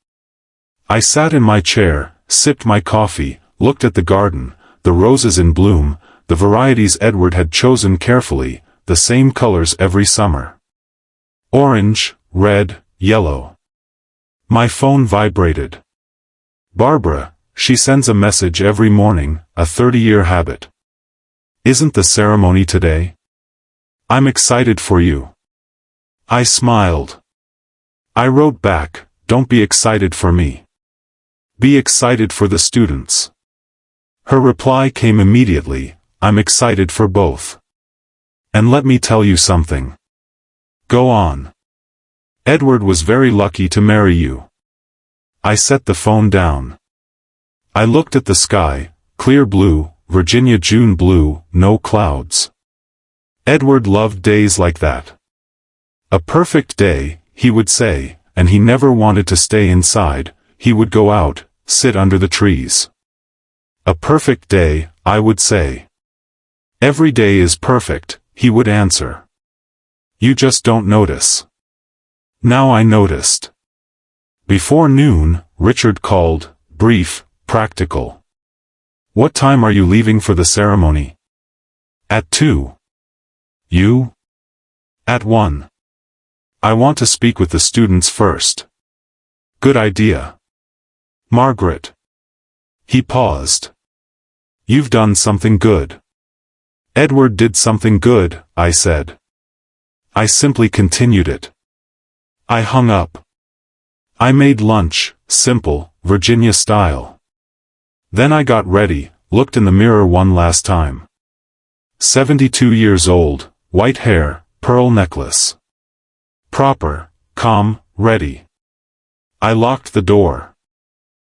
I sat in my chair, sipped my coffee, looked at the garden, the roses in bloom, the varieties Edward had chosen carefully, the same colors every summer. Orange, red, yellow. My phone vibrated. Barbara, she sends a message every morning, a 30-year habit. Isn't the ceremony today? I'm excited for you. I smiled. I wrote back, don't be excited for me. Be excited for the students. Her reply came immediately, I'm excited for both. And let me tell you something. Go on. Edward was very lucky to marry you. I set the phone down. I looked at the sky, clear blue, Virginia June blue, no clouds. Edward loved days like that. A perfect day, he would say, and he never wanted to stay inside, he would go out, sit under the trees. A perfect day, I would say. Every day is perfect, he would answer. You just don't notice. Now I noticed. Before noon, Richard called, brief, practical. What time are you leaving for the ceremony? At 2. You? At 1. I want to speak with the students first. Good idea. Margaret. He paused. You've done something good. Edward did something good, I said. I simply continued it. I hung up. I made lunch, simple, Virginia style. Then I got ready, looked in the mirror one last time. 72 years old, white hair, pearl necklace. Proper, calm, ready. I locked the door.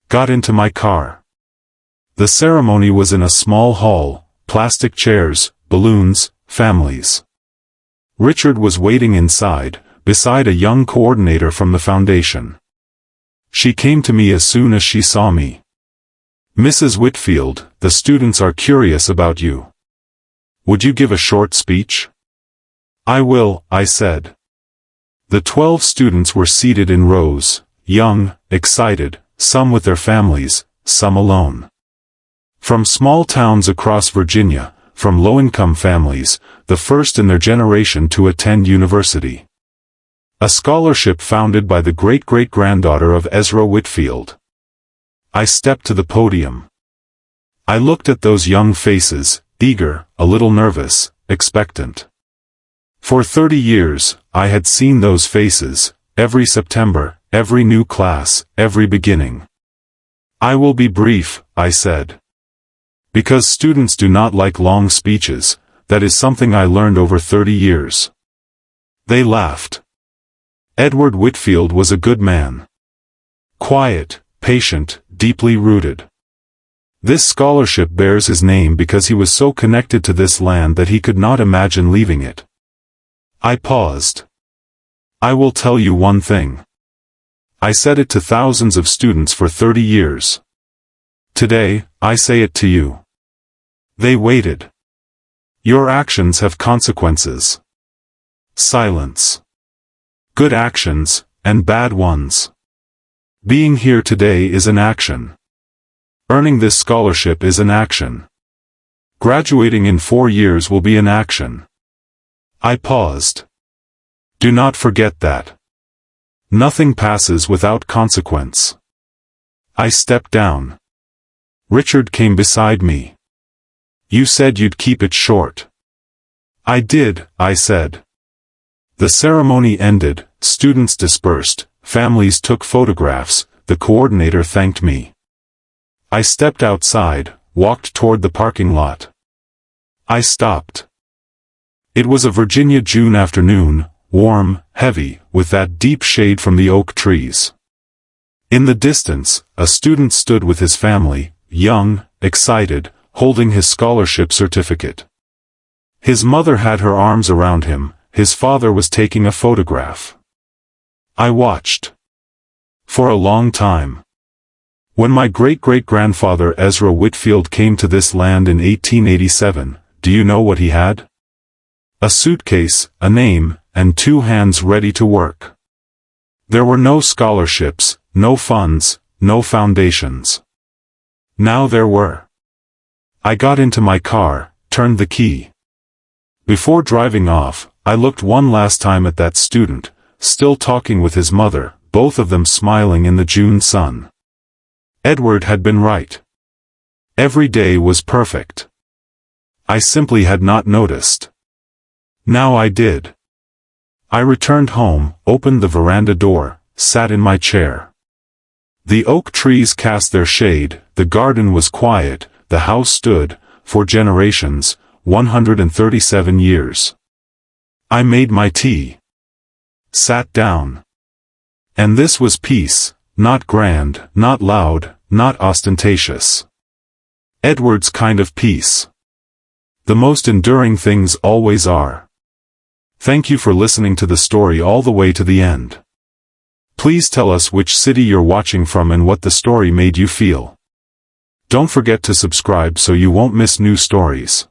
Got into my car. The ceremony was in a small hall, plastic chairs, balloons, families. Richard was waiting inside, beside a young coordinator from the foundation. She came to me as soon as she saw me. Mrs. Whitfield, the students are curious about you. Would you give a short speech? I will, I said. The 12 students were seated in rows, young, excited, some with their families, some alone. From small towns across Virginia, from low-income families, the first in their generation to attend university. A scholarship founded by the great-great-granddaughter of Ezra Whitfield. I stepped to the podium. I looked at those young faces, eager, a little nervous, expectant. For 30 years, I had seen those faces, every September, every new class, every beginning. I will be brief, I said. Because students do not like long speeches, that is something I learned over 30 years. They laughed. Edward Whitfield was a good man. Quiet, patient, deeply rooted. This scholarship bears his name because he was so connected to this land that he could not imagine leaving it. I paused. I will tell you one thing. I said it to thousands of students for 30 years. Today, I say it to you. They waited. Your actions have consequences. Silence. Good actions, and bad ones. Being here today is an action. Earning this scholarship is an action. Graduating in 4 years will be an action. I paused. Do not forget that. Nothing passes without consequence. I stepped down. Richard came beside me. You said you'd keep it short. I did, I said. The ceremony ended, students dispersed, families took photographs, the coordinator thanked me. I stepped outside, walked toward the parking lot. I stopped. It was a Virginia June afternoon, warm, heavy, with that deep shade from the oak trees. In the distance, a student stood with his family, young, excited, holding his scholarship certificate. His mother had her arms around him, his father was taking a photograph. I watched. For a long time. When my great-great-grandfather Ezra Whitfield came to this land in 1887, do you know what he had? A suitcase, a name, and 2 hands ready to work. There were no scholarships, no funds, no foundations. Now there were. I got into my car, turned the key. Before driving off, I looked one last time at that student, still talking with his mother, both of them smiling in the June sun. Edward had been right. Every day was perfect. I simply had not noticed. Now I did. I returned home, opened the veranda door, sat in my chair. The oak trees cast their shade, the garden was quiet, the house stood, for generations, 137 years. I made my tea. Sat down. And this was peace, not grand, not loud, not ostentatious. Edward's kind of peace. The most enduring things always are. Thank you for listening to the story all the way to the end. Please tell us which city you're watching from and what the story made you feel. Don't forget to subscribe so you won't miss new stories.